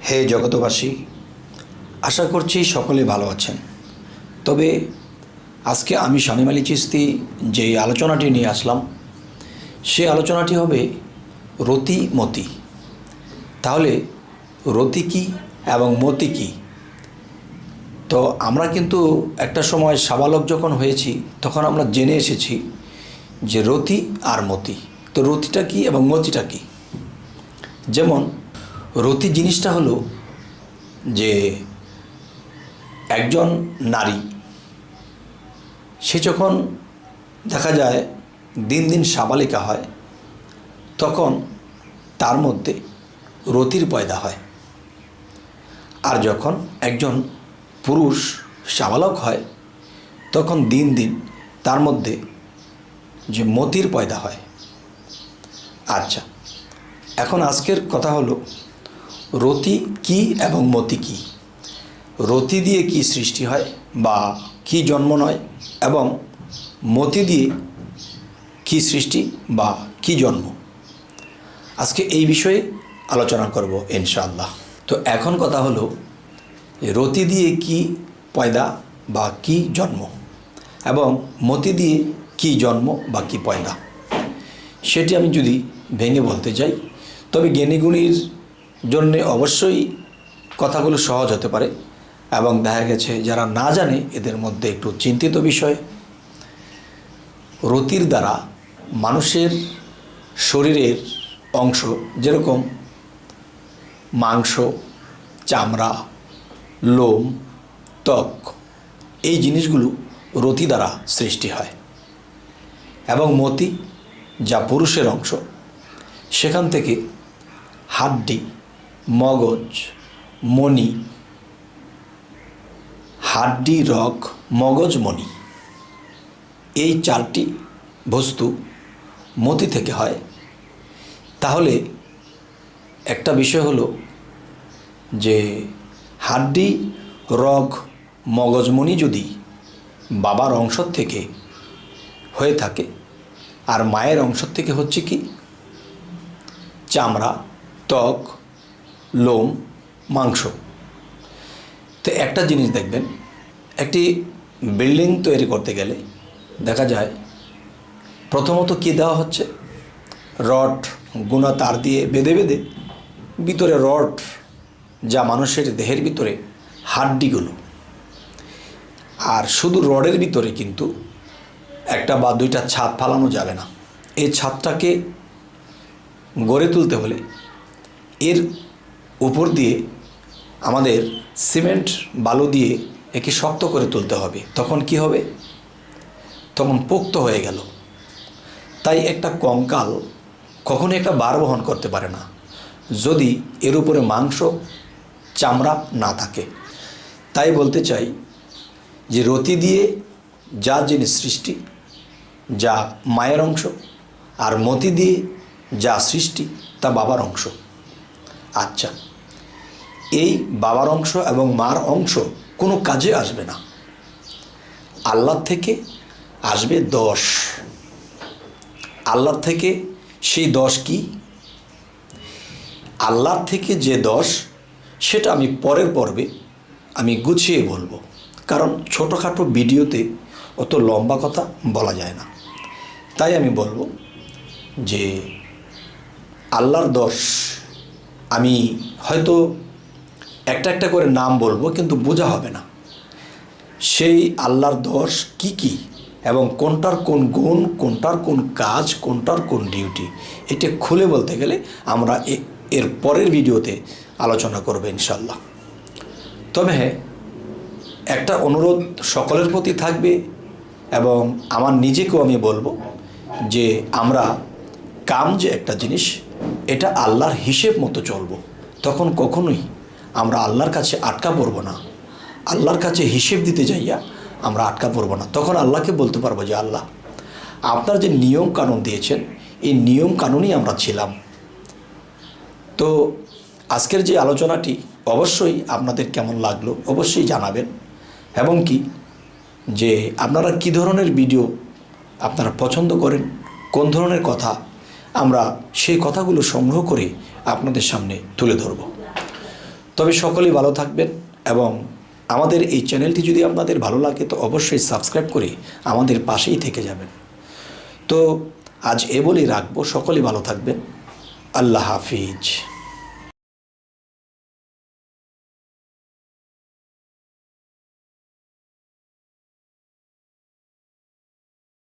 হে জগতবাসী, আশা করছি সকলে ভালো আছেন। তবে আজকে আমি শামীম আলী চিশতি যে আলোচনাটি নিয়ে আসলাম, সে আলোচনাটি হবে রতি মতি। তাহলে রতি কী এবং মতি কী? তো আমরা কিন্তু একটা সময় সাবালক যখন হয়েছি তখন আমরা জেনে এসেছি যে রতি আর মতি। তো রতিটা কী এবং মতিটা কী? যেমন রতি জিনিসটা হলো যে একজন নারী, সে যখন দেখা যায় দিন দিন সাবালিকা হয়, তখন তার মধ্যে রতির পয়দা হয়। আর যখন একজন পুরুষ সাবালক হয়, তখন দিন দিন তার মধ্যে যে মতির পয়দা হয়। আচ্ছা, এখন আজকের কথা হলো রতি কী এবং মতি কী। রতি দিয়ে কি সৃষ্টি হয় বা কি জন্ম নয়, এবং মতি দিয়ে কি সৃষ্টি বা কি জন্ম, আজকে এই বিষয়ে আলোচনা করব ইনশাআল্লাহ। তো এখন কথা হলো রতি দিয়ে কি পয়দা বা কি জন্ম, এবং মতি দিয়ে কি জন্ম বা কি পয়দা, সেটি আমি যদি ভেঙে বলতে যাই, তবে জ্ঞানীগুণীর জন্যে অবশ্যই কথাগুলো সহজ হতে পারে, এবং দেখা গেছে যারা না জানে এদের মধ্যে একটু চিন্তিত বিষয়। রতির দ্বারা মানুষের শরীরের অংশ, যেরকম মাংস, চামড়া, লোম, ত্বক, এই জিনিসগুলো রতি দ্বারা সৃষ্টি হয়। এবং মতি, যা পুরুষের অংশ, সেখান থেকে হাড্ডি, মগজ, মণি, হাড্ডি, রগ, মগজ, মণি, এই চারটি বস্তু মতি থেকে হয়। তাহলে একটা বিষয় হলো যে হাড্ডি, রগ, মগজ, মণি যদি বাবার অংশ থেকে হয়ে থাকে, আর মায়ের অংশ থেকে হচ্ছে কি চামড়া, ত্বক, লোম, মাংস। তো একটা জিনিস দেখবেন, একটি বিল্ডিং তৈরি করতে গেলে দেখা যায় প্রথমত কী দেওয়া হচ্ছে, রড, গুণা তার দিয়ে বেঁধে বেঁধে ভিতরে রড, যা মানুষের দেহের ভিতরে হাড্ডিগুলো। আর শুধু রডের ভিতরে কিন্তু একটা বা দুইটা ছাদ ফালানো যাবে না। এই ছাদটাকে গড়ে তুলতে হলে এর উপর দিয়ে আমাদের সিমেন্ট বালু দিয়ে একে শক্ত করে তুলতে হবে। তখন কি হবে? তখন পোক্ত হয়ে গেল। তাই একটা কঙ্কাল কখনোই একটা ভার বহন করতে পারে না যদি এর উপরে মাংস, চামড়া না থাকে। তাই বলতে চাই যে রতি দিয়ে যা জিনিস সৃষ্টি, যা মায়ের অংশ, আর মতি দিয়ে যা সৃষ্টি তা বাবার অংশ। আচ্ছা, এই বাবার অংশ এবং মার অংশ কোনো কাজে আসবে না। আল্লাহ থেকে আসবে দোষ। আল্লাহ থেকে সেই দোষ কি? আল্লাহ থেকে যে দোষ, সেটা আমি পরের পর্বে আমি গুছিয়ে বলবো, কারণ ছোটোখাটো ভিডিওতে অত লম্বা কথা বলা যায় না। তাই আমি বলবো যে আল্লাহর দোষ আমি হয়তো একটা একটা করে নাম বলবো, কিন্তু বোঝা হবে না সেই আল্লাহর দোষ কি কি, এবং কোনটার কোন গুণ, কোনটার কোন কাজ, কোনটার কোন ডিউটি, এটা খুলে বলতে গেলে আমরা এর পরের ভিডিওতে আলোচনা করব ইনশাল্লাহ। তবে হ্যাঁ, একটা অনুরোধ সকলের প্রতি থাকবে, এবং আমার নিজেকেও আমি বলবো যে আমরা কাম যে একটা জিনিস, এটা আল্লাহর হিসেব মতো চলবো। তখন কখনোই আমরা আল্লাহর কাছে আটকা পড়ব না। আল্লাহর কাছে হিসেব দিতে যাইয়া আমরা আটকা পড়ব না। তখন আল্লাহকে বলতে পারবো যে আল্লাহ, আপনার যে নিয়ম কানুন দিয়েছেন, এই নিয়ম কানুনই আমরা ছিলাম। তো আজকের যে আলোচনাটি অবশ্যই আপনাদের কেমন লাগলো অবশ্যই জানাবেন, এবং কি যে আপনারা কী ধরনের ভিডিও আপনারা পছন্দ করেন, কোন ধরনের কথা, আমরা সেই কথাগুলো সংগ্রহ করে আপনাদের সামনে তুলে ধরব। তবে সকলেই ভালো থাকবেন এবং আমাদের এই চ্যানেলটি যদি আপনাদের ভালো লাগে তো অবশ্যই সাবস্ক্রাইব করে আমাদের পাশেই থেকে যাবেন। তো আজ এ বলেই রাখবো, সকলেই ভালো থাকবেন। আল্লাহ হাফিজ।